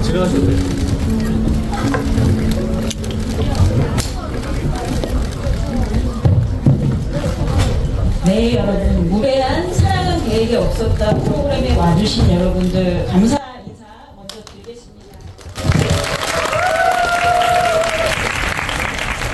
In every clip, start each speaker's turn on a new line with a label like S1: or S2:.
S1: 제가 하셔도 돼요.
S2: 네, 여러분, 무례한 사랑은 계획에 없었다 프로그램에 와주신 여러분들 감사 인사 먼저 드리겠습니다.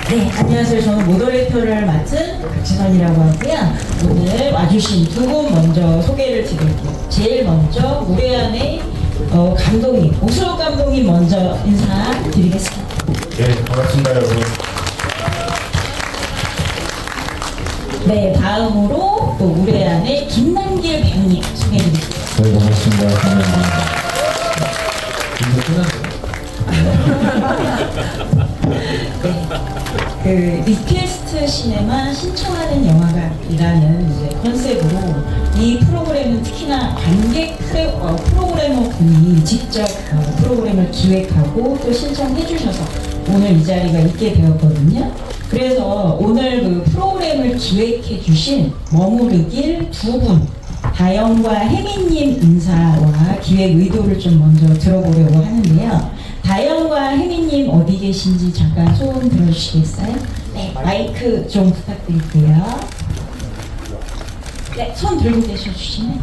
S2: 네, 안녕하세요. 저는 모더레이터를 맡은 박진원이라고 하고요. 오늘 와주신 두 분 먼저 소개를 드릴게요. 제일 먼저 무례한의 감독님, 옥수로 감독님 먼저 인사드리겠습니다.
S3: 네, 반갑습니다, 여러분.
S2: 네, 다음으로 또 무례한의 김남길 배우님 소개해드릴게요.
S3: 네, 반갑습니다. 감사합니다.
S2: 그 리퀘스트 시네마 신청하는 영화가이라는 이제 컨셉으로 이 프로그램은 특히나 관객 프로그래머 분이 직접 프로그램을 기획하고 또 신청해 주셔서 오늘 이 자리가 있게 되었거든요. 그래서 오늘 그 프로그램을 기획해 주신 머무르길 두 분, 다영과 혜민님 인사와 기획 의도를 좀 먼저 들어보려고 하는데요. 다영과 혜민님 어디 계신지 잠깐 소원 들어주시겠어요? 네, 마이크 좀 부탁드릴게요. 네, 손 들고 계셔주시면.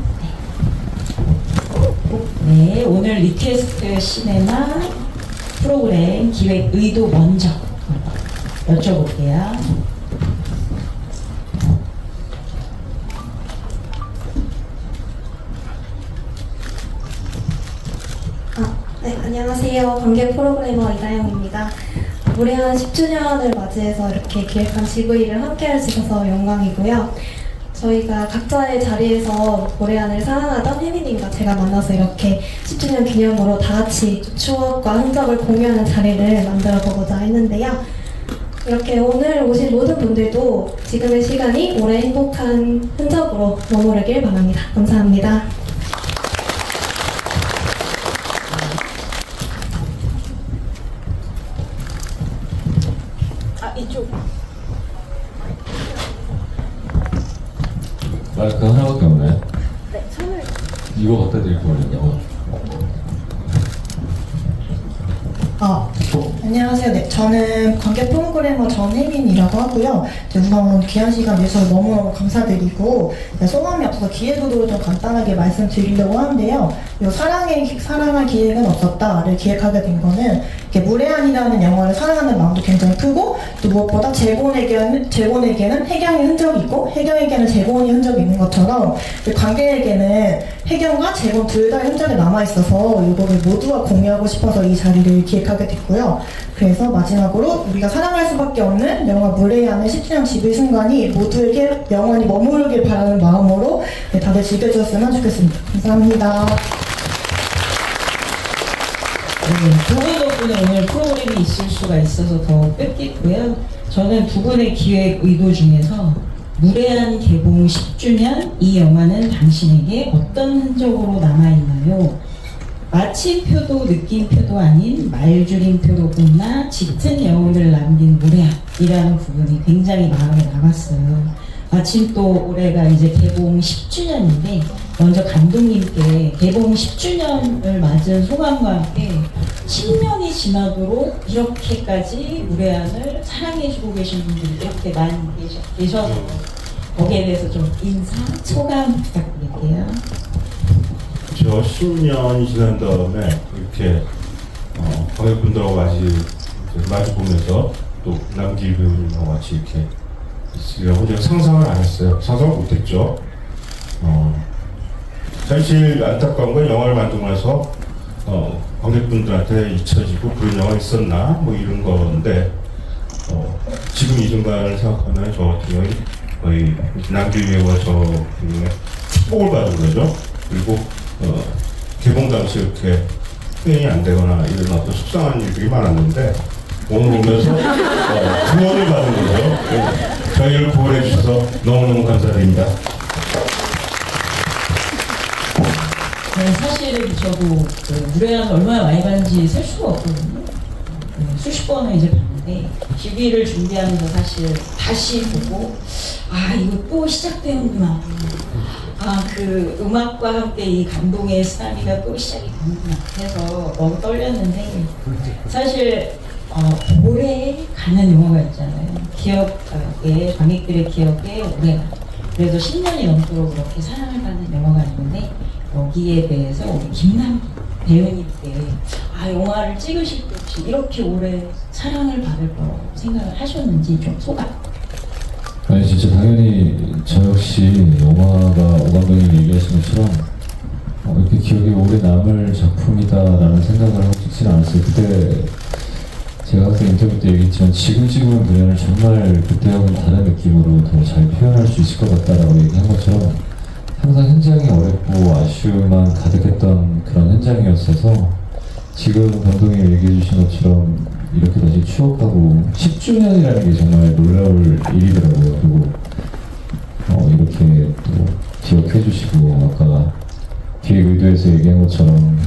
S2: 네, 오늘 리퀘스트 시네마 프로그램 기획 의도 먼저 여쭤볼게요.
S4: 네, 안녕하세요. 관객 프로그래머 이다영입니다. 무례한 10주년을 맞이해서 이렇게 기획한 GV를 함께 할 수 있어서 영광이고요. 저희가 각자의 자리에서 무례한을 사랑하던 혜민님과 제가 만나서 이렇게 10주년 기념으로 다 같이 추억과 흔적을 공유하는 자리를 만들어 보고자 했는데요. 이렇게 오늘 오신 모든 분들도 지금의 시간이 오래 행복한 흔적으로 머무르길 바랍니다. 감사합니다.
S2: 이쪽.
S1: 마이크 하나밖에 없네.
S2: 네, 손을.
S1: 이거 갖다 드릴 거예요.
S5: 안녕하세요. 네, 저는 관객 프로그래머 전혜민이라고 하고요. 우선 귀한 시간 내주셔서 너무너무 감사드리고, 소감이 없어서 기획으로 좀 간단하게 말씀드리려고 하는데요. 사랑할 기획은 없었다를 기획하게 된 거는 무례한이라는 영화를 사랑하는 마음도 굉장히 크고, 또 무엇보다 재곤에게는 혜경의 흔적이 있고 혜경에게는 재곤의 흔적이 있는 것처럼 관객에게는 혜경과 재곤 둘 다의 흔적이 남아있어서 이거를 모두와 공유하고 싶어서 이 자리를 기획하게 됐고요. 그래서 마지막으로 우리가 사랑할 수밖에 없는 영화 무례한의 10주년 집의 순간이 모두에게 영원히 머무르길 바라는 마음으로 다들 즐겨주셨으면 좋겠습니다. 감사합니다.
S2: 네, 두 분 덕분에 오늘 프로그램이 있을 수가 있어서 더 뜻깊고요. 저는 두 분의 기획 의도 중에서 무례한 개봉 10주년 이 영화는 당신에게 어떤 흔적으로 남아있나요? 마침표도 느낌표도 아닌 말줄임표로 끝나 짙은 여운을 남긴 무례한이라는 부분이 굉장히 마음에 남았어요. 마침 또 올해가 이제 개봉 10주년인데 먼저 감독님께 개봉 10주년을 맞은 소감과 함께 10년이 지나도록 이렇게까지 무례한을 사랑해주고 계신 분들이 이렇게 많이 계셔서 거기에 대해서 좀 인사, 소감 부탁드릴게요.
S3: 저 10년이 지난 다음에 이렇게 관객분들하고 마주 보면서 또 남길 배우님하고 같이 이렇게 있으려고 제가 상상을 안 했어요. 상상을 못했죠. 사실 안타까운 건 영화를 만들고 나서 관객분들한테 잊혀지고 그런 영화 있었나 뭐 이런 건데 지금 이 순간을 생각하면 저 같은 경우는 거의 남길 배우와 저 분의 축복을 받은 거죠. 그리고 개봉 당시 이렇게 표현이 안 되거나 이런 어떤 속상한 일들이 많았는데 오늘 오면서 구원을 받은 거죠. 저희를 구원해 주셔서 너무너무 감사드립니다.
S2: 네, 사실은 저도 무례한 얼마나 많이 봤는지 셀 수가 없거든요. 수십 번을 이제 봤는데 GV를 준비하면서 사실 다시 보고 이거 또 시작되는구나. 그 음악과 함께 이 감동의 쓰나미가 또 시작이 되는 것 같아서 너무 떨렸는데 사실 오래 가는 영화가 있잖아요. 기억에 관객들의 기억에 오래 가. 그래서 10년이 넘도록 그렇게 사랑을 받는 영화가 있는데 여기에 대해서 우리 김남 배우님께 영화를 찍으실 때 혹시 이렇게 오래 사랑을 받을 거라고 생각을 하셨는지 좀 소감.
S1: 아니 진짜 당연히 저 역시 영화가 오 감독님이 얘기하신 것처럼 이렇게 기억에 오래 남을 작품이다라는 생각을 하고 찍지는 않았어요. 그때 제가 항상 인터뷰 때 얘기했지만 지금 찍은 분야를 정말 그때하고는 다른 느낌으로 더 잘 표현할 수 있을 것 같다라고 얘기한 것처럼 항상 현장이 어렵고 아쉬움만 가득했던 그런 현장이었어서 지금 감독님이 얘기해 주신 것처럼 이렇게 다시 추억하고 10주년이라는 게 정말 놀라울 일이더라고요. 그리고 이렇게 또 기억해 주시고 아까 기획 의도에서 얘기한 것처럼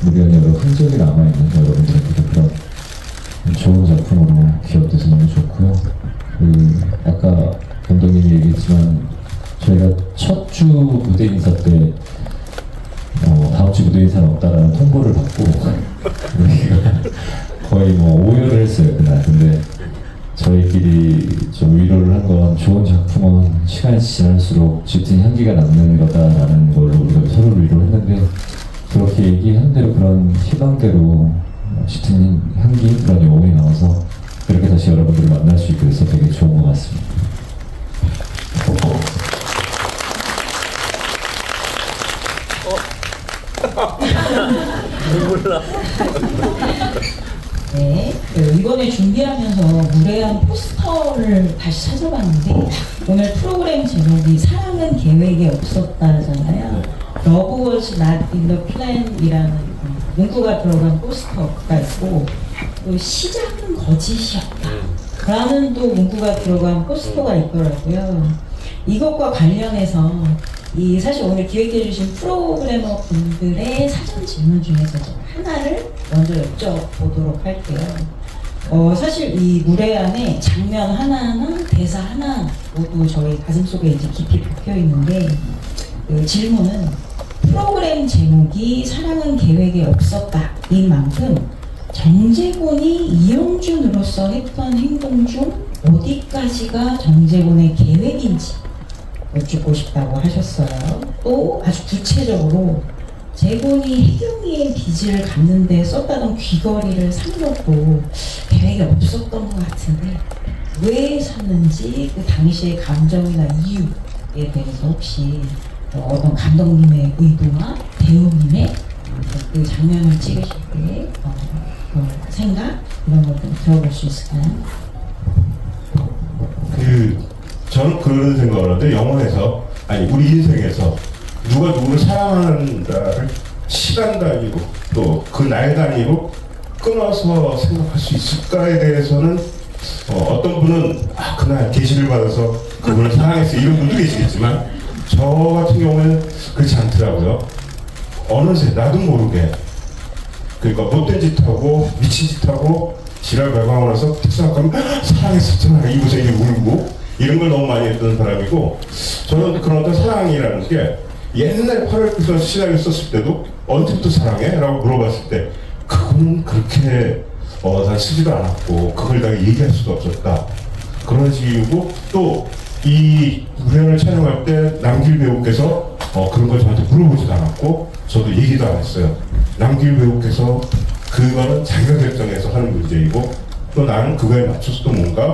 S1: 무리한 여러 흔적이 남아있는 여러분들께 그런 좋은 작품으로 기억돼서 너무 좋고요. 아까 감독님이 얘기했지만 저희가 첫 주 무대 인사 때 다음 주 무대 인사는 없다라는 통보를 받고 우리가 거의 오열을 했어요 그날. 근데 저희끼리 좀 위로를 한 건 좋은 작품은 시간이 지날수록 짙은 향기가 남는 거다라는 걸로 우리가 서로 위로를 했는데 그렇게 얘기한 대로 그런 희망대로 짙은 향기 그런 영혼이 나와서 이렇게 다시 여러분들을 만날 수 있게 돼서 되게 좋은 것 같습니다.
S6: 몰라.
S2: 네, 이번에 준비하면서 무례한 포스터를 다시 찾아봤는데 오늘 프로그램 제목이 사랑은 계획에 없었다잖아요. Love was not in the plan이라는 문구가 들어간 포스터가 있고 또 시작은 거짓이었다 라는 또 문구가 들어간 포스터가 있더라고요. 이것과 관련해서 사실 오늘 기획해주신 프로그래머 분들의 사전 질문 중에서 하나를 먼저 여쭤보도록 할게요. 사실 이 무례한의 장면 하나하나, 대사 하나 모두 저희 가슴속에 이제 깊이 박혀 있는데 그 질문은 프로그램 제목이 사랑은 계획에 없었다 인 만큼 정재곤이 이영준으로서 했던 행동 중 어디까지가 정재곤의 계획인지 여쭙고 싶다고 하셨어요. 또 아주 구체적으로 재곤이 혜경이의 빚을 갚는 데 썼다던 귀걸이를 산 것도 계획이 없었던 것 같은데 왜 샀는지 그 당시의 감정이나 이유에 대해서 혹시 어떤 감독님의 의도나 배우님의 그 장면을 찍으실 때 생각 이런 걸 좀 들어볼 수 있을까요?
S3: 저는 그런 생각을 하는데 영화에서 우리 인생에서 누가 누구를 사랑하는가를 시간 단위로 또 그 날 단위로 끊어서 생각할 수 있을까에 대해서는 어떤 분은 그날 계시를 받아서 그분을 사랑했어 이런 분도 계시겠지만 저 같은 경우에는 그렇지 않더라고요. 어느새 나도 모르게 그러니까 못된 짓 하고 미친 짓 하고 지랄 발광하고 나서 생각하면 사랑했었잖아 이곳에 울고 이런 걸 너무 많이 했던 사람이고 저는 그런 어떤 사랑이라는 게 옛날 8월부터 시작을 썼을 때도 언제부터 사랑해? 라고 물어봤을 때 그거는 그렇게 난 쓰지도 않았고 그걸 내가 얘기할 수도 없었다 그런 식이고 또 이 무대를 촬영할 때 남길 배우께서 그런 걸 저한테 물어보지도 않았고 저도 얘기도 안 했어요. 남길 배우께서 그거는 자기가 결정해서 하는 문제이고 또 나는 그거에 맞춰서 또 뭔가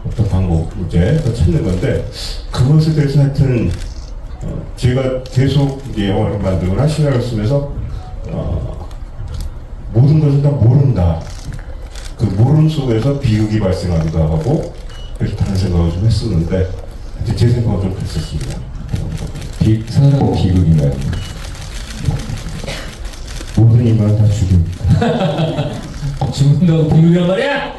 S3: 어떤 방법 문제를 찾는 건데 그것에 대해서 하여튼 제가 계속 이제 영화를 만들거나 시나리오를 쓰면서 모든 것을 다 모른다. 그 모름 속에서 비극이 발생하기도 하고 그래서 다른 생각을 좀 했었는데 제 생각은 좀 그랬었습니다.
S1: 사랑은 비극인가요?
S3: 모든 인간은 다 죽입니다.
S1: 죽는다고 비극이란 말이야?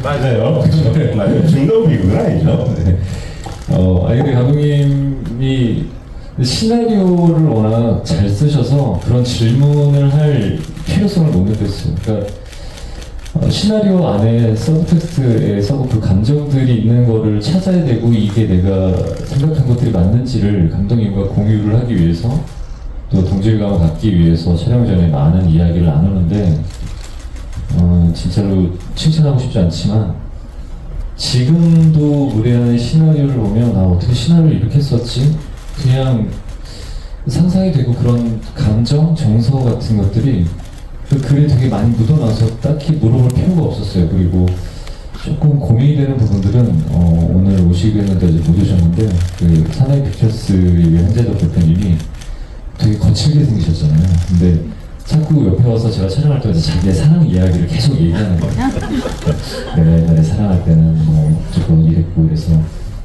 S3: 맞아요. 그렇죠. 맞아요. 죽는다고 비극은 아니죠.
S1: 네. 근데 감독님이 시나리오를 워낙 잘 쓰셔서 그런 질문을 할 필요성을 못 느꼈어요. 그러니까 시나리오 안에 서브텍스트에서 그 감정들이 있는 거를 찾아야 되고 이게 내가 생각한 것들이 맞는지를 감독님과 공유를 하기 위해서 또 동질감을 갖기 위해서 촬영 전에 많은 이야기를 나누는데 진짜로 칭찬하고 싶지 않지만 지금도 무례한 시나리오를 보면 어떻게 시나리오를 이렇게 썼지? 그냥 상상이 되고 그런 감정, 정서 같은 것들이 그 글에 되게 많이 묻어나서 딱히 물어볼 필요가 없었어요. 그리고 조금 고민이 되는 부분들은 오늘 오시기로 했는데 아직 못 오셨는데 그 사나이 픽처스의 현재덕 대표님이 되게 거칠게 생기셨잖아요. 근데 자꾸 옆에 와서 제가 촬영할 때마다 자기의 사랑 이야기를 계속 얘기하는 거예요. 내가 옛날에 사랑할 때는 뭐 조금 이랬고 그래서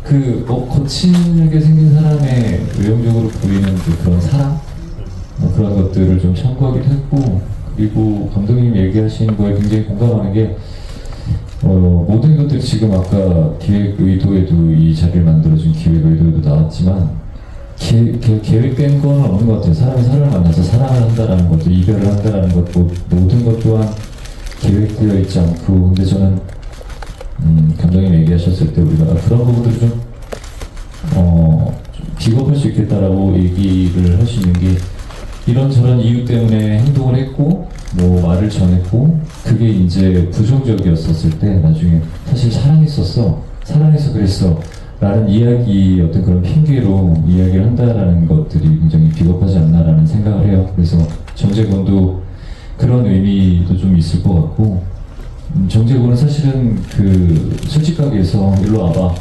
S1: 그 거칠게 생긴 사람의 외형적으로 보이는 그런 사랑 그런 것들을 좀 참고하기도 했고 그리고 감독님 얘기하신 거에 굉장히 공감하는 게 모든 것들 지금 아까 기획 의도에도 이 자리를 만들어준 기획 의도에도 나왔지만 계획된 건 없는 것 같아요. 사람이 사람을 만나서 사랑을 한다라는 것도 이별을 한다라는 것도 모든 것 또한 계획되어 있지 않고 근데 저는 감독님 얘기하셨을 때 우리가 그런 부분들을 좀 비겁할 수 있겠다라고 얘기를 할 수 있는 게 이런저런 이유 때문에 행동을 했고 뭐 말을 전했고 그게 이제 부정적이었었을 때 나중에 사실 사랑했었어 사랑해서 그랬어 라는 이야기 어떤 그런 핑계로 이야기를 한다라는 것들이 굉장히 비겁하지 않나라는 생각을 해요. 그래서 정재곤도 그런 의미도 좀 있을 것 같고 정재곤은 사실은 그 술집가게에서 일로 와봐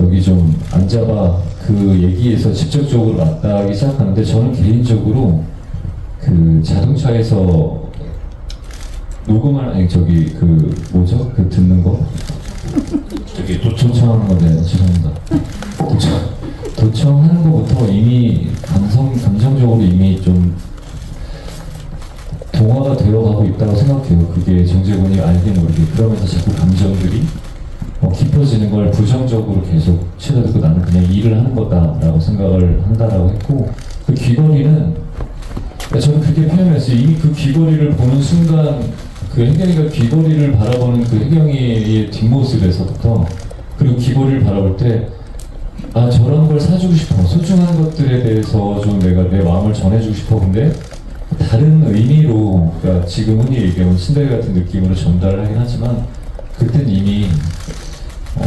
S1: 여기 좀 앉아봐 그 얘기에서 직접적으로 맞닿기 시작하는데 저는 개인적으로 그 자동차에서 녹음을 그 뭐죠? 그 듣는 거?
S3: 저기
S1: 도청하는 건데 죄송합니다. 도청하는 것부터 이미 감정적으로 이미 좀 동화가 되어가고 있다고 생각해요. 그게 정재곤이 알게 모르게 그러면서 자꾸 감정들이 깊어지는 걸 부정적으로 계속 치닫고 나는 그냥 일을 하는 거다라고 생각을 한다라고 했고 그 귀걸이는 저는 그렇게 표현했어요. 이미 그 귀걸이를 보는 순간 그 혜경이가 귀걸이를 바라보는 그 혜경이의 뒷모습에서부터 그리고 귀걸이를 바라볼 때 저런 걸 사주고 싶어 소중한 것들에 대해서 좀 내가 내 마음을 전해주고 싶어 근데 다른 의미로 그러니까 지금 흔히 얘기하는 신데렐라 같은 느낌으로 전달을 하긴 하지만 그땐 이미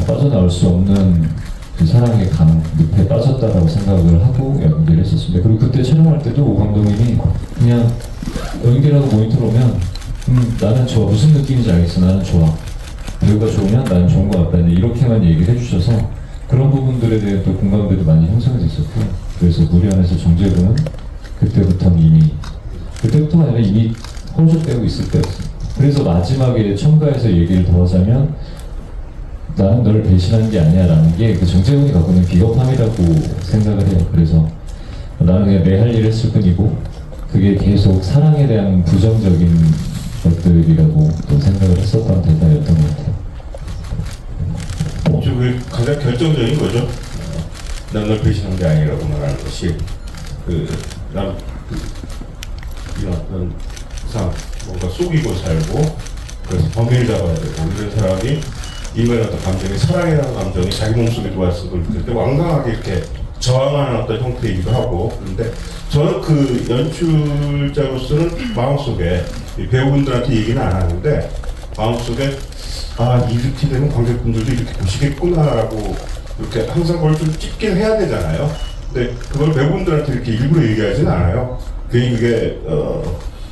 S1: 빠져나올 수 없는 그 사랑의 늪에 빠졌다라고 생각을 하고 연기를 했었습니다. 그리고 그때 촬영할 때도 오 감독님이 그냥 연기라고 모니터로 오면 나는 좋아 무슨 느낌인지 알겠어 나는 좋아 배우가 좋으면 나는 좋은 것 같다 이렇게만 얘기를 해주셔서 그런 부분들에 대한 또 공감대도 많이 형성이 됐었고 그래서 무리안에서 정재곤은 그때부터는 이미 그때부터가 아니라 이미 허우적대고 있을 때였어요. 그래서 마지막에 첨가해서 얘기를 더 하자면 나는 너를 배신한 게 아니야 라는 게 그 정재곤이 갖고 있는 비겁함이라고 생각을 해요. 그래서 나는 그냥 내 할 일을 했을 뿐이고 그게 계속 사랑에 대한 부정적인 것들이라고 또 생각을 했었던 대사였던 것 같아요.
S3: 그게 가장 결정적인 거죠. 난 널 배신한 게 아니라고 말하는 것이 이런 어떤 뭔가 속이고 살고 그래서 범인을 잡아야 되고 이런 사람이 인간의 어떤 감정이 사랑이라는 감정이 자기 몸속에 들어왔을 때 완강하게 이렇게 저항하는 어떤 형태이기도 하고 그런데 저는 그 연출자로서는 마음속에 배우분들한테 얘기는 안 하는데 마음속에 이렇게 되면 관객분들도 이렇게 보시겠구나라고 이렇게 항상 그걸 좀 찍긴 해야 되잖아요. 근데 그걸 배우분들한테 이렇게 일부러 얘기하지는 않아요. 괜히 그게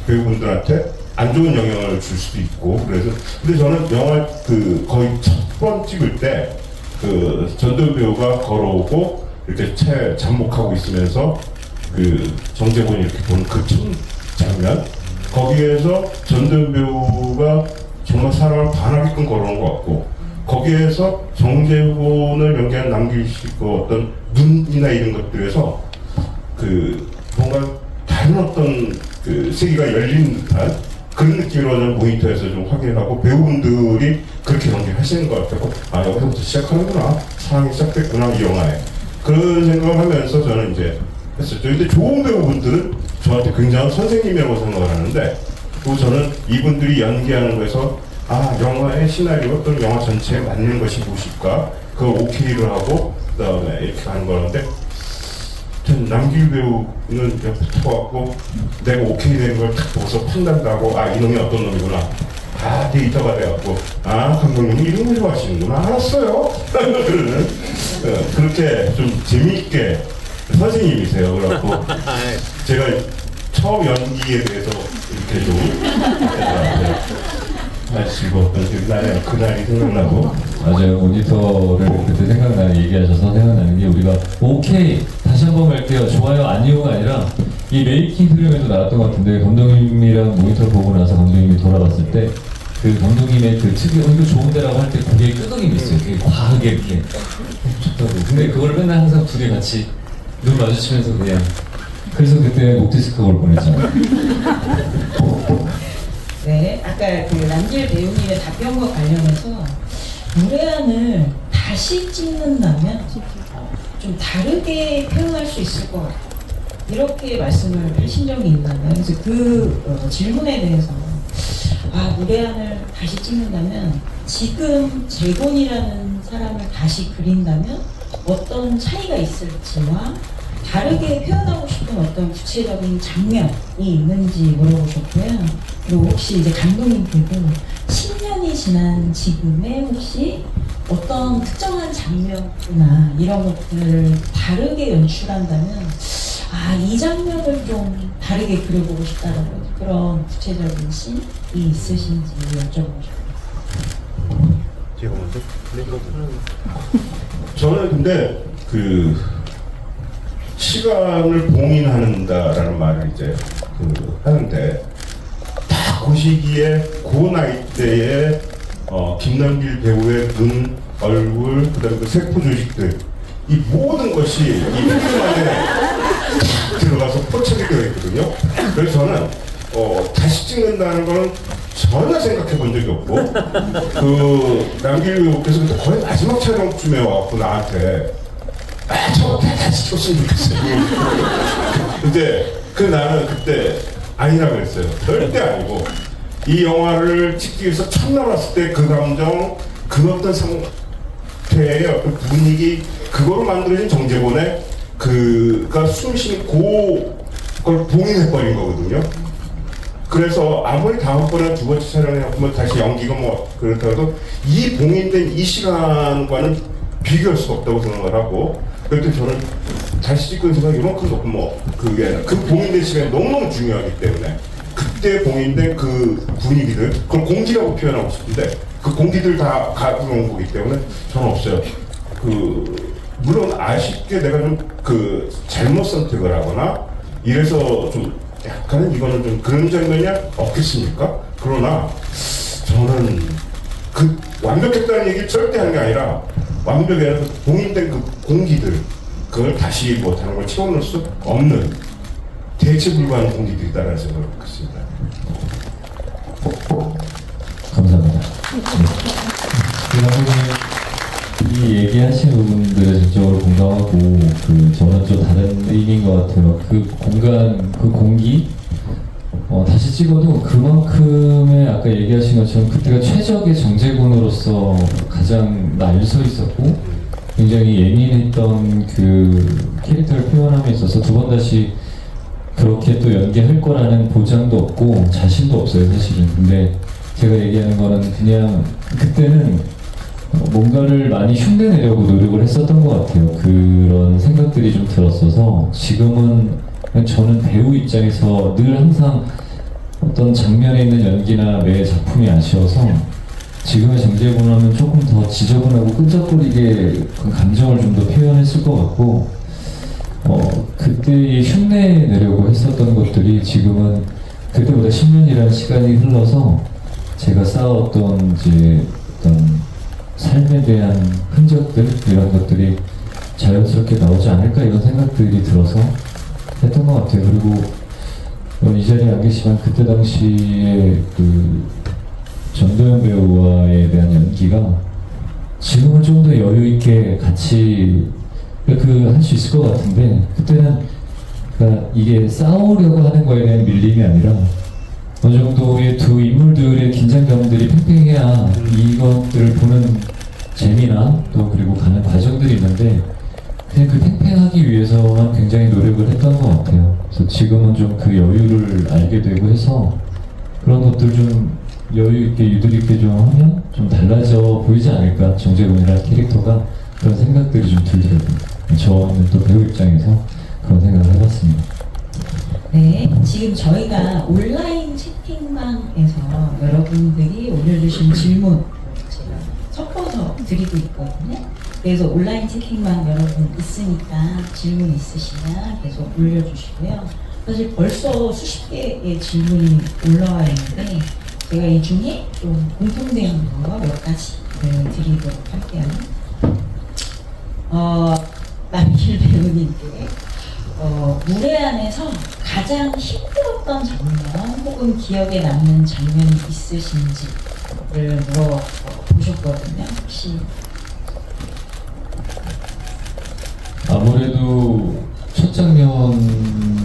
S3: 배우분들한테 안 좋은 영향을 줄 수도 있고 그래서 근데 저는 영화 그 거의 첫 번 찍을 때 그 전도연 배우가 걸어오고 이렇게 채 잠복하고 있으면서 그 정재곤이 이렇게 보는 그 첫 장면 거기에서 전도연 배우가 정말 사람을 반하게끔 걸어온 것 같고 거기에서 정재곤을 연기한 남기식 그 어떤 눈이나 이런 것들에서 그 뭔가 다른 어떤 그 세계가 열린 듯한 그런 느낌으로 저는 모니터에서 좀 확인하고 배우분들이 그렇게 연기하시는 것 같고 여기서부터 시작하는구나 사랑이 시작됐구나 이 영화에 그런 생각을 하면서 저는 이제 했었죠. 근데 좋은 배우분들은 저한테 굉장한 선생님이라고 생각을 하는데 그리고 저는 이분들이 연기하는 거에서 영화의 시나리오 또는 영화 전체에 맞는 것이 무엇일까 그걸 오케이를 하고 그다음에 이렇게 가는 거는데 전 남길 배우는 그냥 붙어갖고 내가 오케이 된 걸 딱 보고서 판단도 하고 이놈이 어떤 놈이구나 데이터가 돼갖고 감독님이 이런 걸 좋아하시는구나 알았어요. 그러는 그렇게 좀 재미있게 선생님이세요. 그래갖고 제가 처음 연기에 대해서 이렇게 좀 아주 즐거웠던 기억이 나네요. 그날이 생각나고.
S1: 맞아요. 모니터를 그때 얘기하셔서 생각나는 게 우리가 오케이 다시 한번 갈게요 좋아요 아니요가 아니라 이 메이킹 필름에도 나왔던 것 같은데 감독님이랑 모니터를 보고 나서 감독님이 돌아봤을 때 그 감독님의 그 특유의 이거 좋은데라고 할 때 고개에 끄덕임이 있어요. 되게 과하게 이렇게 좋다고. 근데 그걸 맨날 항상 둘이 같이 눈 마주치면서 그냥 그래서 그때 목 디스크가 올 뻔했잖아요.
S2: 네, 아까 그 남길 배우님의 답변과 관련해서 무례한을 다시 찍는다면 좀 다르게 표현할 수 있을 것 같아요. 이렇게 말씀을 하신 적이 있나요? 그래서 그 질문에 대해서 무례한을 다시 찍는다면 지금 재곤이라는 사람을 다시 그린다면 어떤 차이가 있을지와 다르게 표현하고 싶은 어떤 구체적인 장면이 있는지 물어보셨고요. 그리고 혹시 이제 감독님께도 10년이 지난 지금에 혹시 어떤 특정한 장면이나 이런 것들을 다르게 연출한다면 이 장면을 좀 다르게 그려보고 싶다라는 그런 구체적인 씬이 있으신지 여쭤보고 싶어요.
S3: 제가 먼저? 저는 근데 시간을 봉인한다라는 말을 이제 하는데 딱 그 시기에 그 나이 때에 김남길 배우의 눈, 얼굴, 그다음에 그 세포 조직들 이 모든 것이 이 필름 안에 딱 들어가서 포착이 되어 있거든요. 그래서 저는 다시 찍는다는 거는 전혀 생각해 본 적이 없고 남길 배우께서 그때 거의 마지막 촬영쯤에 와갖고 나한테 저거 다시 찍었으면 좋겠어요. 근데 나는 그때 아니라고 했어요. 절대 아니고 이 영화를 찍기 위해서 처음 나왔을 때 그 감정 그 어떤 상태의 어떤 분위기 그거로 만들어진 정재곤의 그가 숨쉬는 그걸 봉인해버린 거거든요. 그래서 아무리 다음번에 두 번째 촬영에 보면 다시 연기가 그렇다고 이 봉인된 이 시간과는 비교할 수가 없다고 생각을 하고 그때 저는 다시 찍은 생각이 이만큼 높고 그 봉인된 시간이 너무너무 중요하기 때문에 그때 봉인된 그 분위기들 그걸 공기라고 표현하고 싶은데 그 공기들 다 가지고 온 거기 때문에 저는 없어요. 물론 아쉽게 내가 좀 잘못 선택을 하거나 이래서 좀 약간은 이거는 좀 그런 장면이 없겠습니까? 그러나 저는 완벽했다는 얘기 절대 하는 게 아니라 완벽히 아니라 봉인된 그 공기들 그걸 다시 다른 걸 채워넣을 수 없는 대체 불가한 공기들이다라는 생각을 갖습니다.
S1: 감사합니다. 이 얘기하신 부분들에 전적으로 공감하고 저는 좀 다른 의미인 것 같아요. 그 공간, 그 공기 다시 찍어도 그만큼의 아까 얘기하신 것처럼 그때가 최적의 정재곤으로서 가장 날 서 있었고 굉장히 예민했던 그 캐릭터를 표현함에 있어서 두 번 다시 그렇게 또 연기할 거라는 보장도 없고 자신도 없어요 사실은. 근데 제가 얘기하는 거는 그냥 그때는 뭔가를 많이 흉내내려고 노력을 했었던 것 같아요. 그런 생각들이 좀 들었어서 지금은 저는 배우 입장에서 늘 항상 어떤 장면에 있는 연기나 매 작품이 아쉬워서 지금의 정재곤하면 조금 더 지저분하고 끈적거리게 그 감정을 좀 더 표현했을 것 같고 그때 흉내내려고 했었던 것들이 지금은 그때보다 10년이라는 시간이 흘러서 제가 쌓아왔던 이제 어떤 삶에 대한 흔적들 이런 것들이 자연스럽게 나오지 않을까 이런 생각들이 들어서 했던 것 같아요. 그리고 이 자리에 안 계시지만 그때 당시에 전도연 배우와에 대한 연기가 지금은 좀 더 여유 있게 같이 할 수 있을 것 같은데 그때는 그러니까 이게 싸우려고 하는 거에 대한 밀림이 아니라 어느 정도의 두 인물들의 긴장감들이 팽팽해야 이것들을 보는 재미나 또 그리고 가는 과정들이 있는데 그냥 그 팽팽하기 위해서만 굉장히 노력을 했던 것 같아요. 그래서 지금은 좀 그 여유를 알게 되고 해서 그런 것들 좀 여유 있게 유들 있게 좀 하면 좀 달라져 보이지 않을까, 정재훈이라는 캐릭터가. 그런 생각들이 좀 들더라고요. 저는 또 배우 입장에서 그런 생각을 해봤습니다.
S2: 네, 지금 저희가 온라인 채팅방에서 여러분들이 올려주신 질문 제가 섞어서 드리고 있거든요. 그래서 온라인 채팅방 여러분 있으니까 질문 있으시면 계속 올려주시고요. 사실 벌써 수십 개의 질문이 올라와 있는데 제가 이 중에 좀 공통된 거 몇 가지 드리도록 할게요. 남길 배우님께 무례한에서 가장 힘들었던 장면 혹은 기억에 남는 장면이 있으신지를 물어보셨거든요. 혹시
S1: 아무래도 첫 장면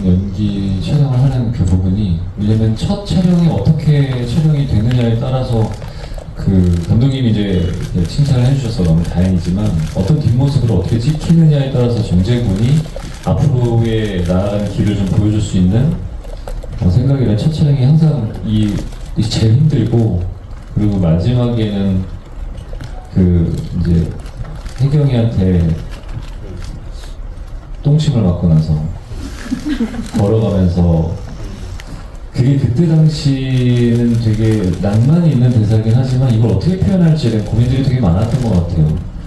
S1: 연기 촬영을 하는 그 부분이, 왜냐면 첫 촬영이 어떻게 촬영이 되느냐에 따라서 그 감독님이 이제 칭찬을 해주셔서 너무 다행이지만 어떤 뒷모습을 어떻게 찍히느냐에 따라서 정재군이 앞으로의 나아가는 길을 좀 보여줄 수 있는 생각이라 첫 촬영이 항상 제일 힘들고, 그리고 마지막에는 그 이제 혜경이한테 똥침을 맞고 나서 걸어가면서, 그게 그때 당시에는 되게 낭만이 있는 대사긴 하지만 이걸 어떻게 표현할지에 대한 고민들이 되게 많았던 것 같아요.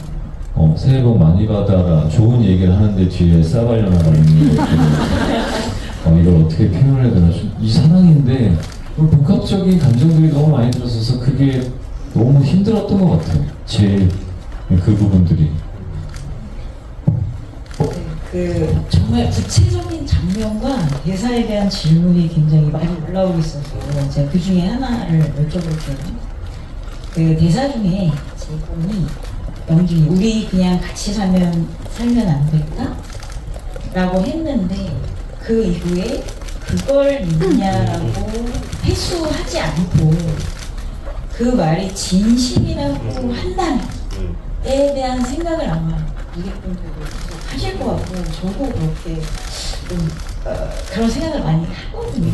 S1: 새해 복 많이 받아라, 좋은 얘기를 하는데 뒤에 싸발려나가는 거 이걸 어떻게 표현해야 되나, 이 상황인데 복합적인 감정들이 너무 많이 들었어서 그게 너무 힘들었던 것 같아요. 제일 그 부분들이.
S2: 정말 구체적인 장면과 대사에 대한 질문이 굉장히 많이 올라오고 있어서 제가 그 중에 하나를 여쭤볼게요. 그 대사 중에 제공이 영준이 우리 그냥 같이 살면 안 될까? 라고 했는데 그 이후에 그걸 믿냐라고 회수하지 않고 그 말이 진심이라고 한다면 에 대한 생각을 아마 관객분들도 하실 것 같고 저도 그렇게 좀 그런 생각을 많이 하거든요.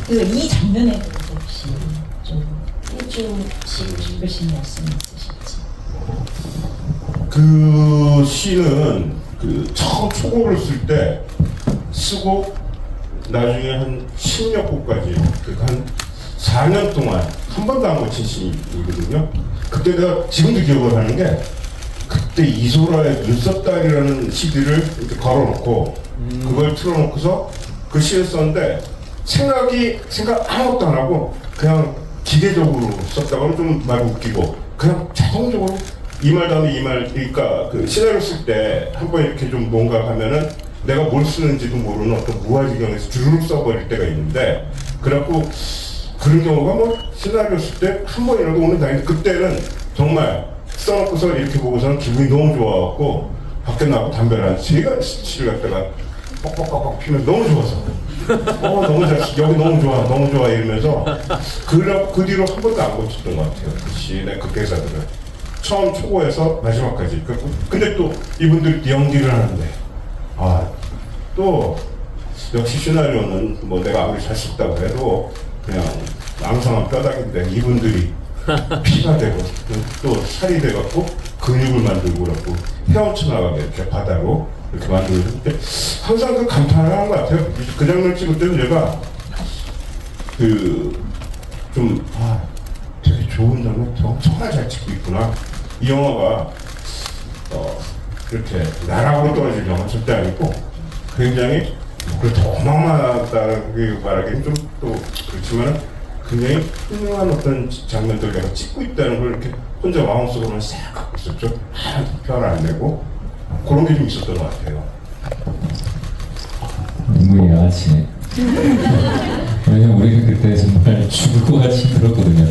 S2: 그래서 이 장면에 대해서 혹시 좀 해주시고 싶으신 말씀 있으실지.
S3: 그 시는 그 처음 초곡을 쓸 때 쓰고 나중에 한 10몇 곡까지 한 4년 동안 한 번도 안 고친 시이거든요. 그때 내가 지금도 기억을 하는 게, 그때 이소라의 눈썹다리라는 CD를 이렇게 걸어놓고 그걸 틀어놓고서 그 시를 썼는데 생각 아무것도 안 하고 그냥 기계적으로 썼다가는 좀 말 웃기고 그냥 자동적으로 이 말 다음에 이 말, 그러니까 그 시나리오 쓸 때 한 번 이렇게 좀 뭔가 하면은 내가 뭘 쓰는지도 모르는 어떤 무아지경에서 주르륵 써버릴 때가 있는데, 그래갖고 그런 경우가 뭐 시나리오 쓸 때 한 번이라도 오는 다행인데, 그때는 정말 써놓고서 이렇게 보고서는 기분이 너무 좋아갖고 밖에 나가고 담배를 한 3시를 갖다가 뻑뻑뻑뻑 피면서 너무 좋아서 너무 잘, 여기 너무 좋아 이러면서 그 뒤로 한 번도 안 고쳤던 것 같아요. 그 시의 그 대사들을 처음 초고에서 마지막까지. 근데 또 이분들이 연기를 하는데 또 역시 시나리오는 뭐 내가 아무리 잘 썼다고 해도 그냥 앙상한 뼈다귀인데 이분들이 피가 되고 또 살이 돼갖고 근육을 만들고 그렇고 헤엄쳐 나가게 이렇게 바다로 이렇게 만들고, 항상 그 감탄을 하는 것 같아요. 그 장면 찍을 때도 제가 되게 좋은 장면 정말 잘 찍고 있구나. 이 영화가 이렇게 나락으로 떨어질 영화 절대 아니고 굉장히 그렇게 어마어마하다고 말하기는 좀 또 그렇지만 굉장히 훌륭한 어떤 장면들을 내가 찍고 있다는 걸 이렇게 혼자 마음속으로만 싹 갖고 있었죠. 표현 안 되고 그런 게 좀 있었던 것 같아요.
S1: 너무 야하시네. 왜냐면 우리가 그때 정말 죽을 것 같이 힘들었거든요.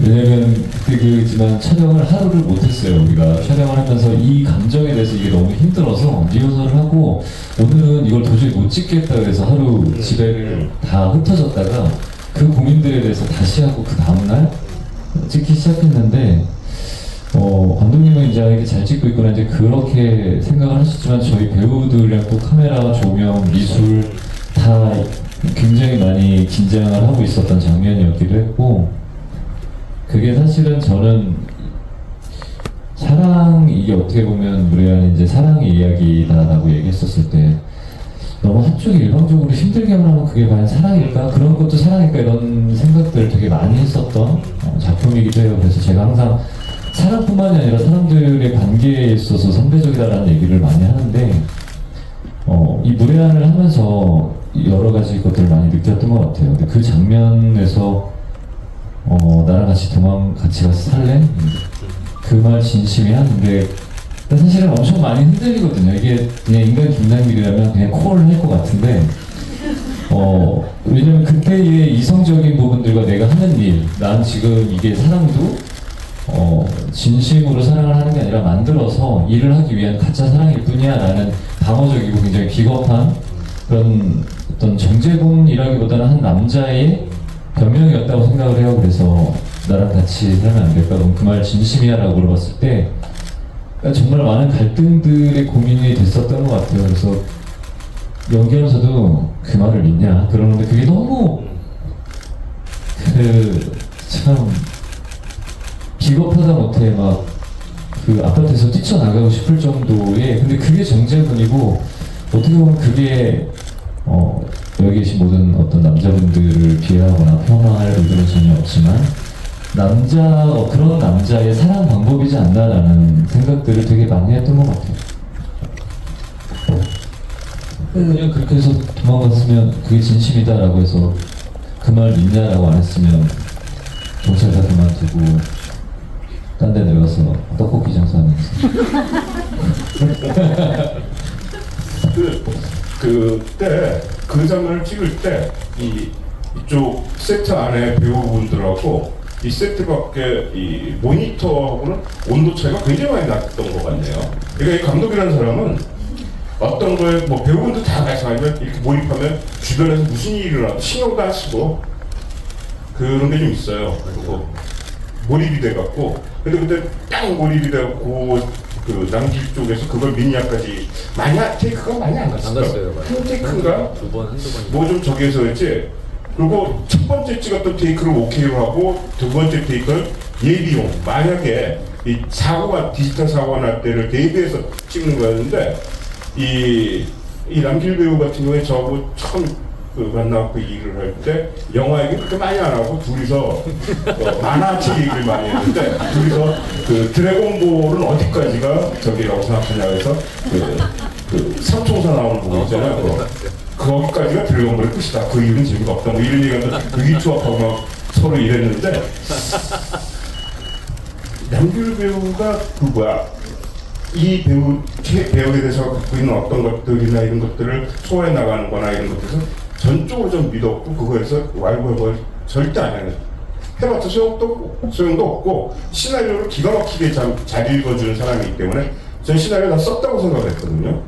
S1: 왜냐면 그때 그지만 촬영을 하루를 못했어요. 우리가 촬영을 하면서 이 감정에 대해서 이게 너무 힘들어서 리허설을 하고 오늘은 이걸 도저히 못 찍겠다 그래서 하루 집에를 다 흩어졌다가 그 고민들에 대해서 다시 하고 그 다음날 찍기 시작했는데 감독님은 이제 이렇게 잘 찍고 있구나 이제 그렇게 생각을 하셨지만 저희 배우들이랑 또 카메라, 조명, 미술 다 굉장히 많이 긴장을 하고 있었던 장면이었기도 했고 그게 사실은 저는 사랑 이게 어떻게 보면 무례한 이제 사랑의 이야기다라고 얘기했었을 때 너무 한쪽이 일방적으로 힘들게만 하면 그게 과연 사랑일까? 그런 것도 사랑일까? 이런 생각들을 되게 많이 했었던 작품이기도 해요. 그래서 제가 항상 사랑뿐만이 아니라 사람들의 관계에 있어서 선배적이다라는 얘기를 많이 하는데 이 무례한을 하면서 여러 가지 것들을 많이 느꼈던 것 같아요. 근데 그 장면에서 나랑 같이 같이 가서 살래? 그 말 진심이야? 근데 사실은 엄청 많이 흔들리거든요. 이게 그냥 인간 김남길이라면 그냥 콜을 할 것 같은데 왜냐면 그때의 이성적인 부분들과 내가 하는 일, 난 지금 이게 사랑도 진심으로 사랑을 하는 게 아니라 만들어서 일을 하기 위한 가짜 사랑일 뿐이야 라는 방어적이고 굉장히 비겁한 그런 어떤 정제분이라기보다는 한 남자의 변명이었다고 생각을 해요. 그래서 나랑 같이 살면 안 될까? 넌 그 말 진심이야? 라고 물어봤을 때 정말 많은 갈등들의 고민이 됐었던 것 같아요. 그래서 연기하면서도 그 말을 믿냐? 그러는데 그게 너무 참 비겁하다 못해 막 그 아파트에서 뛰쳐나가고 싶을 정도의 근데 그게 정제분이고 어떻게 보면 그게 여기 계신 모든 어떤 남자분들을 비하하거나 폄하할 의도는 전혀 없지만 그런 남자의 사랑 방법이지 않나라는 생각들을 되게 많이 했던 것 같아요. 그냥 그렇게 해서 도망갔으면 그게 진심이다라고 해서 그 말 믿냐라고 안 했으면 경찰 다 그만두고 딴 데 내려가서 떡볶이 장사하면서
S3: 그때 그 장면을 찍을 때 이쪽 세트 안에 배우분들하고 이 세트 밖에 이 모니터하고는 온도 차이가 굉장히 많이 났던 것 같네요. 그러니까 이 감독이라는 사람은 어떤 거에 뭐 배우분들 다 마찬가지면 이렇게 몰입하면 주변에서 무슨 일이 일어나도 신경도 안 쓰고 그런 게 좀 있어요. 그리고 몰입이 돼갖고 근데 그때 딱 몰입이 돼갖고 그 남길 쪽에서 그걸 미니아까지 테이크가 많이 안 갔어요. 한 테이크인가?
S6: 두 번, 한두 번.
S3: 뭐 좀 저기에서 했지. 그리고 첫 번째 찍었던 테이크를 오케이로 하고 두 번째 테이크를 예비용. 만약에 이 디지털 사고가 날 때를 대비해서 찍는 거였는데 이 남길 배우 같은 경우에 저하고 처음 만나고 일을 할 때 영화 얘기 그렇게 많이 안 하고 둘이서 만화책 얘기를 많이 했는데 둘이서 그 드래곤볼은 어디까지가 저기라고 생각하냐 해서 그 삼총사 나오는 부분 있잖아요. 거기까지가 드래곤볼의 끝이다. 그 이유는 재미가 없다. 뭐 이런 얘기가 의기투합하고 막 서로 이랬는데 남길 배우가 이 배우에 대해서 갖고 있는 어떤 것들이나 이런 것들을 소화해 나가는 거나 이런 것들에서 전적으로 좀 믿었고 그거에서 왈가왈부를 절대 안 해요. 해봤자 소용도 없고 시나리오를 기가 막히게 잘 읽어주는 사람이기 때문에 전 시나리오 다 썼다고 생각을 했거든요.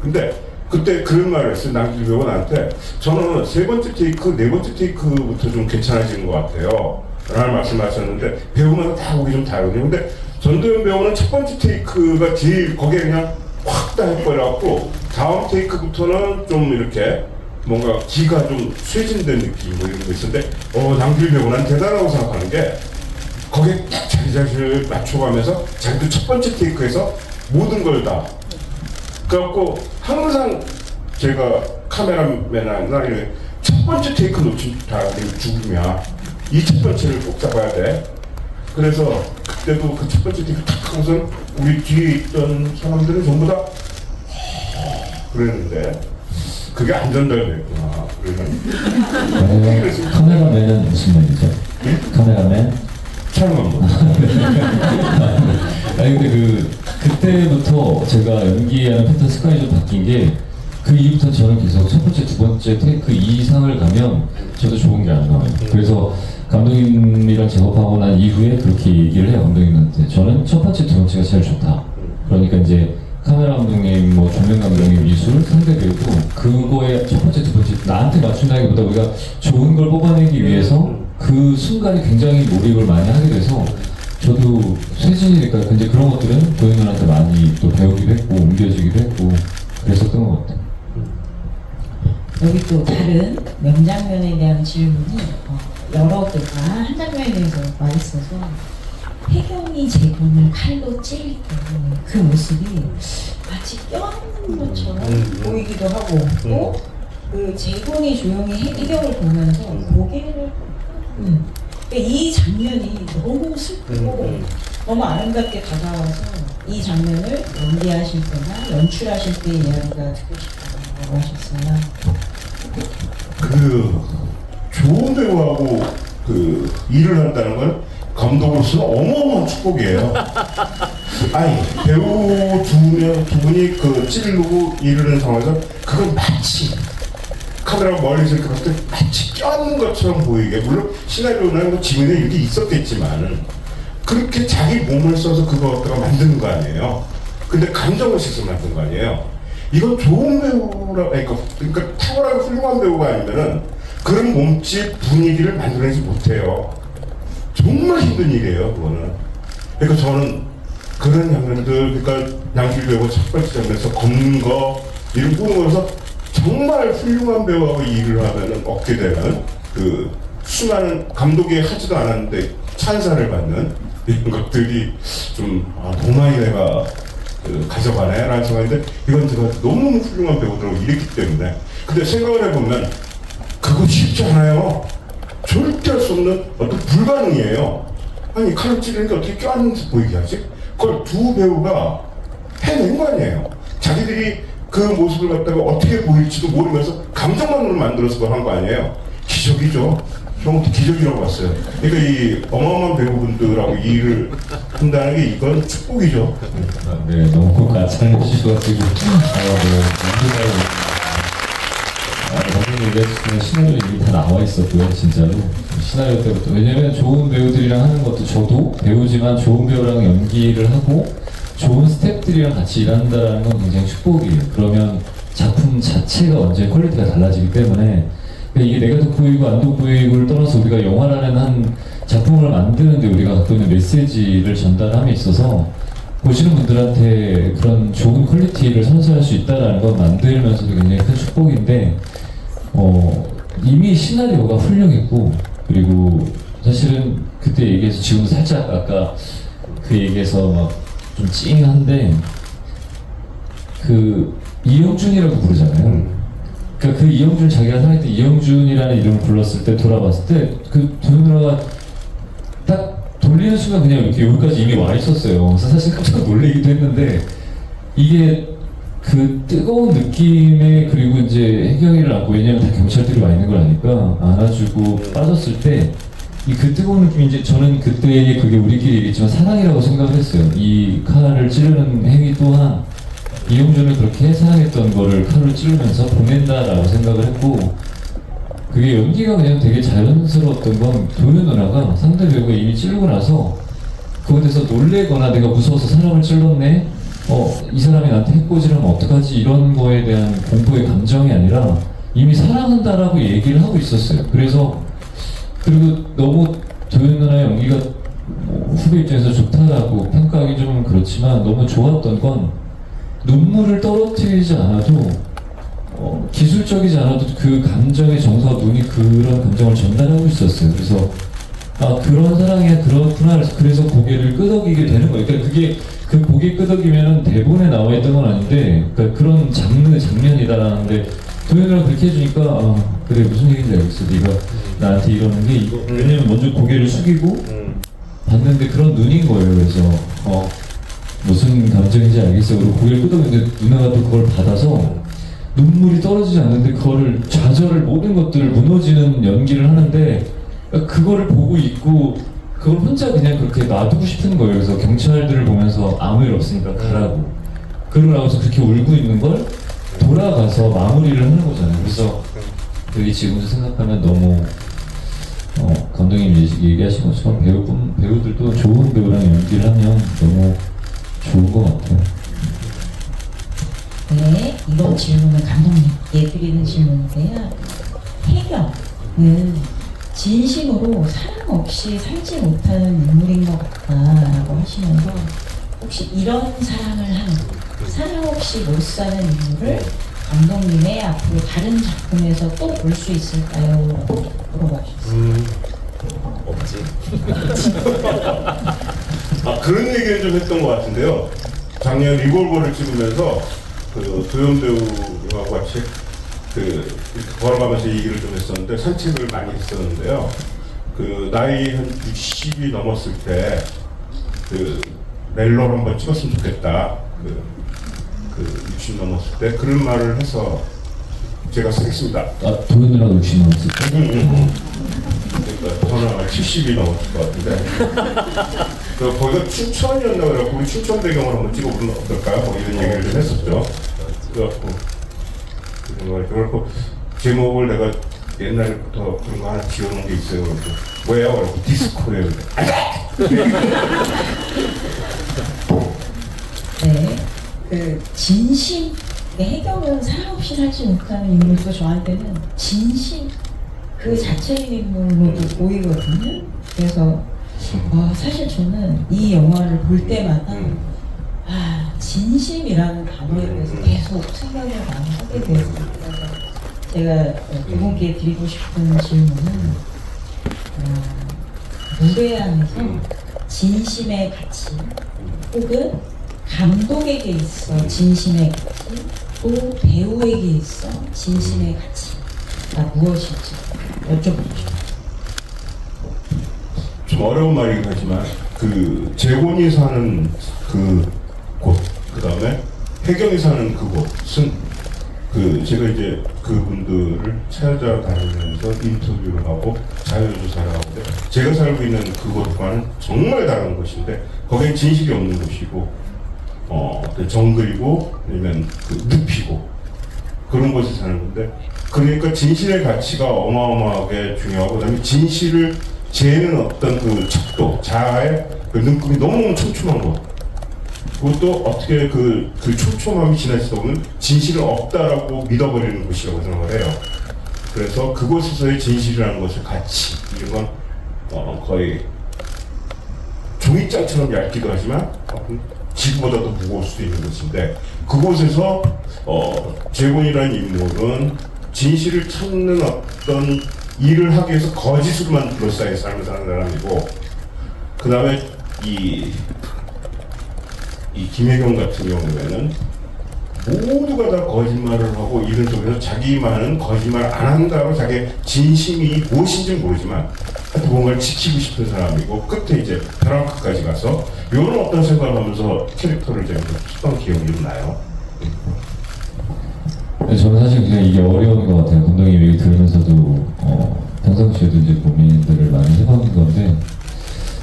S3: 근데 그때 그런 말을 했어요. 남길 배우가 나한테 저는 세 번째 테이크, 네 번째 테이크부터 좀 괜찮아지는 것 같아요 라는 말씀하셨는데 배우마다 다 보기 좀 다르거든요. 근데 전도연 배우는 첫 번째 테이크가 제일 거기에 그냥 확 다 해버려갖고 다음 테이크부터는 좀 이렇게 뭔가 기가 좀 쇠진된 느낌 뭐 이런 거 있었는데 남길 배우는 대단하다고 생각하는 게 거기에 딱 자기를 맞춰가면서 자기도 첫 번째 테이크에서 모든 걸 다 그래갖고 항상 제가 카메라맨이나 이런 첫 번째 테이크 놓치면 다 죽음이야. 이 첫 번째를 꼭 잡아야 돼. 그래서 그때도 그 첫 번째 테이크 탁 하고선 우리 뒤에 있던 사람들은 전부 다 그랬는데 그게 안 전달됐구나.
S1: 카메라맨은 무슨 말이죠?
S3: 네?
S1: 카메라맨?
S3: 촬영한 거.
S1: 아니 근데 그때부터 제가 연기하는 패턴 습관이 좀 바뀐 게 그 이후부터 저는 계속 첫 번째, 두 번째 테이크 이상을 가면 저도 좋은 게 안 나와요. 그래서 감독님이랑 작업하고 난 이후에 그렇게 얘기를 해요. 감독님한테 저는 첫 번째, 두 번째가 제일 좋다. 그러니까 이제 카메라 감독님, 뭐 조명 감독님, 미술, 상대 배우도 그거에 첫 번째, 두 번째 나한테 맞춘다기보다 우리가 좋은 걸 뽑아내기 위해서 그 순간에 굉장히 몰입을 많이 하게 돼서 저도 쇠진이니까 근데 그런 것들은 도윤이한테 많이 또 배우기도 했고 옮겨지기도 했고 그랬었던 것 같아요.
S2: 여기 또 다른 명장면에 대한 질문이 여러 개가 한 장면에 대해서 와 있어서 혜경이 재곤을 칼로 찔릴 때 그 모습이 마치 껴안는 것처럼 보이기도 하고 또 그 재곤이 조용히 혜경을 보면서 고개를 이 장면이 너무 슬프고 너무 아름답게 다가와서 이 장면을 연기하실 때나 연출하실 때 이야기가 듣고 싶다고 하셨어요.
S3: 그 좋은 배우하고 그 일을 한다는 건 감독으로서는 어마어마한 축복이에요. 아니 배우 두 분이 그 찌르고 이르는 상황에서 그건 마치 카메라가 멀리서 이렇게 봤을 때 마치 껴안는 것처럼 보이게, 물론 시나리오나 뭐 지문에 이렇게 있었겠지만 그렇게 자기 몸을 써서 그거 갖다가 만드는 거 아니에요. 근데 감정을 써서 만든 거 아니에요. 이건 좋은 배우라, 그러니까 탁월하게 훌륭한 배우가 아니면은 그런 몸짓 분위기를 만들어내지 못해요. 정말 힘든 일이에요, 그거는. 그러니까 저는 그런 장면들, 그러니까 양길 배우가 첫 번째 장면에서 걷는 거, 이런 꾸는 거에서 정말 훌륭한 배우하고 일을 하면은 얻게 되는 그 수많은 감독이 하지도 않았는데 찬사를 받는 이런 것들이 좀, 너무 많이 내가 가져가네 라는 생각인데, 이건 제가 너무 훌륭한 배우들하고 일했기 때문에. 근데 생각을 해보면 그거 쉽지 않아요. 절대 할 수 없는 어떤 불가능이에요. 아니 칼을 찌르니까 어떻게 껴안는지 보이게 하지? 그걸 두 배우가 해낸 거 아니에요. 자기들이 그 모습을 갖다가 어떻게 보일지도 모르면서 감정만으로 만들어서 그걸 한 거 아니에요. 기적이죠. 저는 기적이라고 봤어요. 그러니까 이 어마어마한 배우분들하고 일을 한다는 게 이건 축복이죠.
S1: 네, 너무 가찬해 주셔가지고 방금 얘기했지만 시나리오 이미 다 나와 있었고요, 진짜로. 시나리오 때부터. 왜냐면 좋은 배우들이랑 하는 것도, 저도 배우지만 좋은 배우랑 연기를 하고 좋은 스태프들이랑 같이 일한다는 건 굉장히 축복이에요. 그러면 작품 자체가 완전히 퀄리티가 달라지기 때문에 이게 내가 돋보이고 안 돋보이고를 떠나서 우리가 영화라는 한 작품을 만드는데 우리가 갖고 있는 메시지를 전달함에 있어서 보시는 분들한테 그런 좋은 퀄리티를 선사할 수 있다는 건 만들면서도 굉장히 큰 축복인데, 이미 시나리오가 훌륭했고, 그리고 사실은 그때 얘기해서 지금도 살짝 아까 그 얘기해서 막 좀 찡한데, 그 이영준이라고 부르잖아요. 그러니까 그 이영준, 자기가 살아있던 이영준이라는 이름을 불렀을 때, 돌아봤을 때 그 도윤아가 딱 돌리는 순간 그냥 이렇게 여기까지 이미 와 있었어요. 그래서 사실 깜짝 놀라기도 했는데, 이게 그 뜨거운 느낌에, 그리고 이제 혜경이를 안고, 왜냐면 다 경찰들이 와 있는 걸 아니까 안아주고 빠졌을 때 이 그 뜨거운 느낌이, 이제 저는 그때 그게 우리끼리 얘기했지만 사랑이라고 생각을 했어요. 이 칼을 찌르는 행위 또한 이영준을 그렇게 사랑했던 거를 칼로 찌르면서 보낸다라고 생각을 했고, 그게 연기가 그냥 되게 자연스러웠던 건 도윤 누나가 상대 배우가 이미 찌르고 나서 그거에 대해서 놀래거나 내가 무서워서 사람을 찔렀네, 이 사람이 나한테 해코지를 하면 어떡하지, 이런 거에 대한 공포의 감정이 아니라 이미 사랑한다라고 얘기를 하고 있었어요. 그래서, 그리고 너무 도윤 누나의 연기가 후배 입장에서 좋다라고 평가하기 좀 그렇지만 너무 좋았던 건 눈물을 떨어뜨리지 않아도, 기술적이지 않아도 그 감정의 정서와 눈이 그런 감정을 전달하고 있었어요. 그래서 그런 사랑이야, 그렇구나. 그래서 고개를 끄덕이게 되는 거예요. 그러니까 그게 그 고개 끄덕이면은 대본에 나와 있던 건 아닌데, 그러니까 그런 장면이다라는데 도윤이랑 그렇게 해주니까 그래, 무슨 얘기인지 알겠어. 네가 나한테 이러는 게 이거. 왜냐면 먼저 고개를 숙이고 봤는데 그런 눈인 거예요. 그래서 무슨 감정인지 알겠어요. 그리고 고개를 끄덕이는데 누나가 또 그걸 받아서 눈물이 떨어지지 않는데 그거를 좌절을, 모든 것들을 무너지는 연기를 하는데, 그거를 보고 있고 그걸 혼자 그냥 그렇게 놔두고 싶은 거예요. 그래서 경찰들을 보면서 아무 일 없으니까 가라고, 그러고 나서 그렇게 울고 있는 걸 돌아가서 마무리를 하는 거잖아요. 그래서 그게 지금도 생각하면 너무 감독님 얘기하신 것처럼 배우들도 좋은 배우랑 연기를 하면 너무 좋은 것 같아요.
S2: 네, 이런 질문을 감독님께 드리는 질문인데요. 혜경은 진심으로 사랑 없이 살지 못하는 인물인 것 같다라고 하시면서 혹시 이런 사랑을 하는 사랑 없이 못 사는 인물을 감독님의 앞으로 다른 작품에서 또 볼 수 있을까요? 물어봐주셨어요.
S6: 없지.
S3: 그런 얘기를 좀 했던 것 같은데요. 작년 리볼버를 찍으면서 그 도연 배우하고 같이 이렇게 걸어가면서 얘기를 좀 했었는데 산책을 많이 했었는데요. 그 나이 한 60이 넘었을 때 그 멜로를 한번 찍었으면 좋겠다. 그 60 넘었을 때 그런 말을 해서 제가 쓰겠습니다.
S1: 도현이라고 60 넘었을 때?
S3: 그러니까 저는 아마 70이 넘었을 것 같은데 거기가 춘천이었나 그래갖고 우리 춘천 배경을 한번 찍어보면 어떨까요? 뭐 이런 얘기를 좀 했었죠. 그래갖고 제목을 내가 옛날부터 그런 거 하나 지어놓은 게 있어요. 뭐예요? 그러고 디스코래요.
S2: 네, 그 진심, 혜경은 사랑 없이 살지 못하는 인물도 저한테는 진심 그 자체의 인물로도 보이거든요. 그래서 사실 저는 이 영화를 볼 때마다 진심이라는 단어에 대해서 계속 생각을 많이 하게 되었습니다. 제가 두 분께 드리고 싶은 질문은 무대 안에서 진심의 가치 혹은 감독에게 있어 진심의 가치 또 배우에게 있어 진심의 가치가 무엇일지 여쭤보죠.
S3: 좀 어려운 말이긴 하지만 그 재곤이 사는 그 곳, 그 다음에 혜경이 사는 그곳은 제가 이제 그분들을 찾아다니면서 인터뷰를 하고 자료조사를 하는데 제가 살고 있는 그곳과는 정말 다른 곳인데 거기에 진실이 없는 곳이고 그 정글이고 아니면 그 늪이고 그런 곳에 사는 건데 그러니까 진실의 가치가 어마어마하게 중요하고 그다음에 진실을 재는 어떤 그 척도 자아의 그 눈금이 너무너무 촘촘한 것 그것도 어떻게 그 촘촘함이 지나치다 보면 진실은 없다라고 믿어버리는 곳이라고 생각을 해요. 그래서 그곳에서의 진실이라는 것의 가치 이런 건 거의 종이장처럼 얇기도 하지만 지구보다도 무거울 수도 있는 것인데 그곳에서 재곤이라는 인물은 진실을 찾는 어떤 일을 하기 위해서 거짓으로만 둘러싸여 삶을 사는 사람이고 그 다음에 이 김혜경 같은 경우에는 모두가 다 거짓말을 하고 이런 속에서 자기만은 거짓말 안 한다고 자기의 진심이 무엇인지 모르지만 뭔가를 지키고 싶은 사람이고 끝에 이제 벼랑 끝까지 가서 이런 어떤 생각을 하면서 캐릭터를 제가 했던 기억이 좀 나요.
S1: 저는 사실 그냥 이게 어려운 것 같아요. 감독님 얘기 들으면서도 평상시에도 이제 고민들을 많이 해본 건데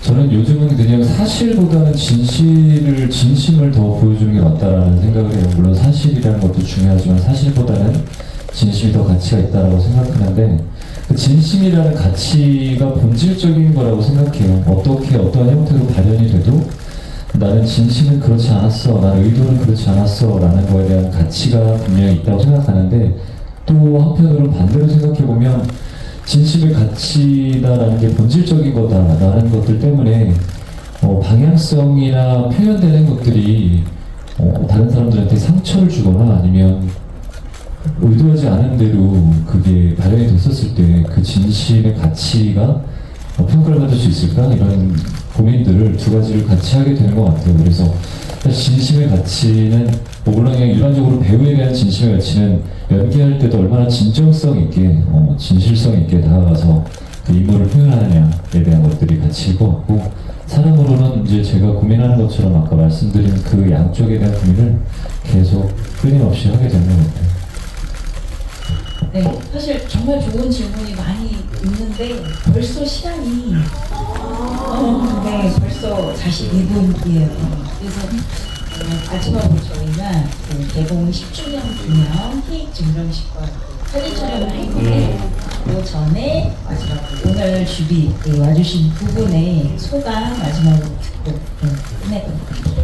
S1: 저는 요즘은 그냥 사실보다는 진심을 더 보여주는 게 맞다라는 생각을 해요. 물론 사실이라는 것도 중요하지만 사실보다는 진심이 더 가치가 있다라고 생각하는데 그 진심이라는 가치가 본질적인 거라고 생각해요. 어떻게 어떠한 형태로 발현이 돼도 나는 진심은 그렇지 않았어, 나는 의도는 그렇지 않았어 라는 거에 대한 가치가 분명히 있다고 생각하는데 또 한편으로는 반대로 생각해보면 진심의 가치다라는 게 본질적인 거다라는 것들 때문에 방향성이나 표현되는 것들이 다른 사람들한테 상처를 주거나 아니면 의도하지 않은 대로 그게 발현이 됐었을 때 그 진심의 가치가 평가를 받을 수 있을까? 이런 고민들을 두 가지를 같이 하게 되는 것 같아요. 그래서 진심의 가치는 물론 그냥 일반적으로 배우에 대한 진심의 가치는 연기할 때도 얼마나 진정성 있게 진실성 있게 다가가서 그 인물을 표현하느냐에 대한 것들이 가치일 것 같고 사람으로는 이제 제가 고민하는 것처럼 아까 말씀드린 그 양쪽에 대한 고민을 계속 끊임없이 하게 되는 것 같아요.
S2: 네, 사실 정말 좋은 질문이 많이 있는데 벌써 시간이 네, 벌써 42분이에요. 그래서 마지막으로 저희가 개봉 10주년 기념 케이크 증정식과 사진 촬영을 할 건데 그 전에 마지막으로 오늘 주비 와주신 두 분의 소감 마지막으로 듣고 끝내도록 하겠습니다.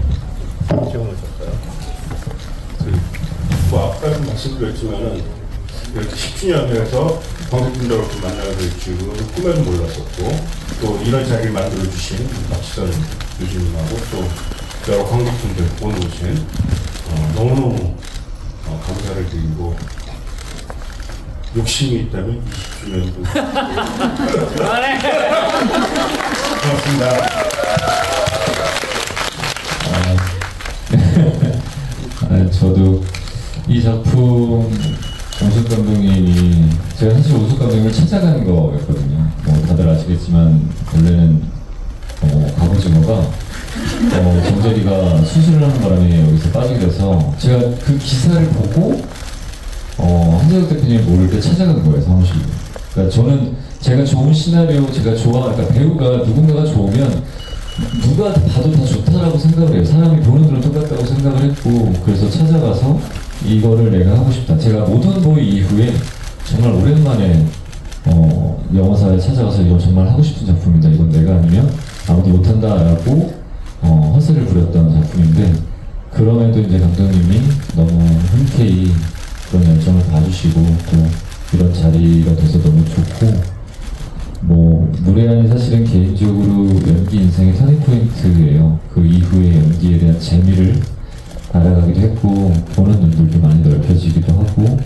S3: 아까도 말씀드렸지만은 이렇게 10주년을 해서 관객분들하고 만나게 될 줄은 꿈에도 몰랐었고, 또 이런 자리를 만들어주신 박지선 교수님하고 또 여러 관객분들 오늘 오신 너무너무 감사를 드리고, 욕심이 있다면 20주년도 고맙습니다.
S1: 저도 이 작품 오숙 감독님이, 제가 사실 오숙 감독님을 찾아간 거였거든요. 뭐 다들 아시겠지만 원래는 갑오징어가 정재리가 수술을 하는 바람에 여기서 빠지게 돼서 제가 그 기사를 보고 한재혁 대표님 모를 때 찾아간 거예요, 사무실로. 그러니까 저는 제가 좋은 시나리오, 제가 그러니까 배우가 누군가가 좋으면 누가 봐도 다 좋다라고 생각을 해요. 사람이 보는 눈은 똑같다고 생각을 했고, 그래서 찾아가서 이거를 내가 하고 싶다. 제가 모던보이 이후에 정말 오랜만에 영화사에 찾아가서 이거 정말 하고 싶은 작품이다. 이건 내가 아니면 아무도 못한다라고 허세를 부렸던 작품인데, 그럼에도 이제 감독님이 너무 흔쾌히 그런 열정을 봐주시고 또 이런 자리가 돼서 너무 좋고, 뭐 무례한이 사실은 개인적으로 연기 인생의 터닝포인트예요. 그 이후에 연기에 대한 재미를 알아가기도 했고, 보는 눈들도 많이 넓혀지기도 하고,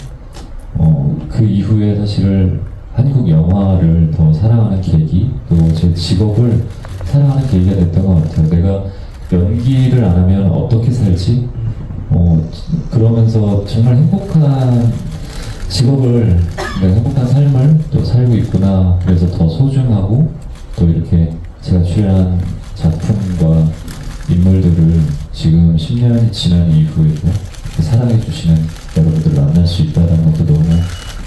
S1: 그 이후에 사실은 한국 영화를 더 사랑하는 계기, 또 제 직업을 사랑하는 계기가 됐던 것 같아요. 내가 연기를 안 하면 어떻게 살지? 그러면서 정말 행복한 직업을, 내가 행복한 삶을 또 살고 있구나. 그래서 더 소중하고, 또 이렇게 제가 출연한 작품과 인물들을 지금 10년이 지난 이후에도 사랑해주시는 여러분들을 만날 수 있다는 것도 너무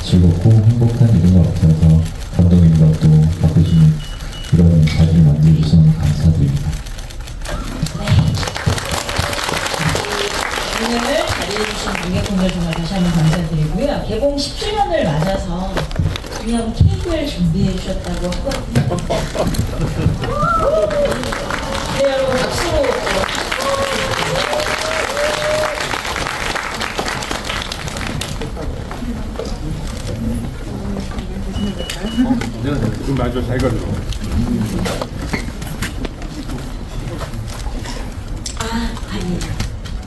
S1: 즐겁고 행복한 일인 것 같아서 감독님과 또 박 교수님 이런 자리를 만들어주셔서 감사드립니다.
S2: 오늘 자리해주신 관객분들 정말 다시 한번 감사드리고요. 개봉 10주년을 맞아서 기념 케이크를 준비해 주셨다고 하거든요. 네, 여러분 박수로.
S3: 맞아, 잘 걸려.
S2: 아니다.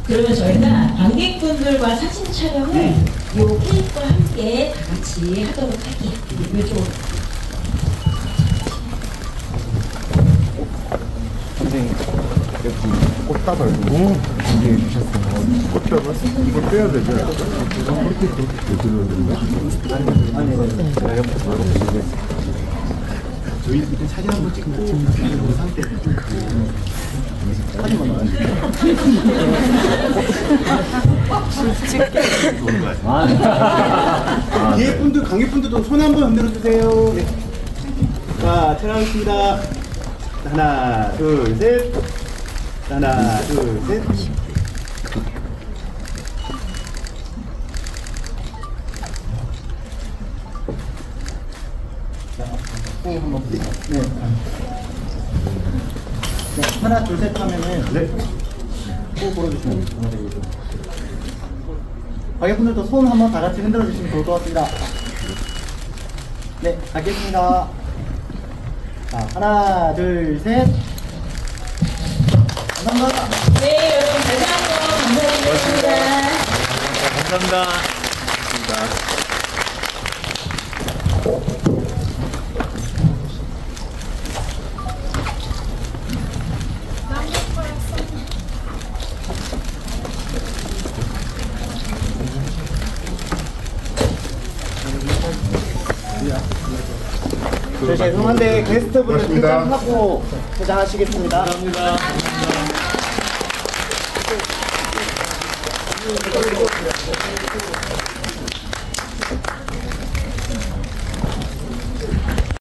S2: 그러면 저희가 관객분들과 사진 촬영을 요 케이크와 함께 다 같이 하도록 할게요. 이쪽으로.
S6: 선생님, 여기 꽃다발 준비해 주셨어요. 꽃다발? 이거 빼야 되죠? 그렇게 들어야 되나? 아니, 제가 옆에 바로 드리겠습니다. 저희 일단 사진 한번 찍고 그 상태 사진만 나와주세요. 뒤에 분들, 관객분들도 손 한번 흔들어 주세요. 네. 자, 촬영하겠습니다. 하나, 둘, 셋. 하나, 둘, 셋. 네. 네, 하나, 둘, 셋 하면은 네. 꼭 불어주시면 되겠습니다. 관객분들도 손 한번 다 같이 흔들어 주시면 좋을 것 같습니다. 네, 알겠습니다. 자, 하나, 둘, 셋. 감사합니다.
S2: 네, 여러분 다시 한번 감사드리겠습니다.
S6: 감사합니다. 네, 죄송한데 게스트분들 퇴장하고 퇴장하시겠습니다. 감사합니다.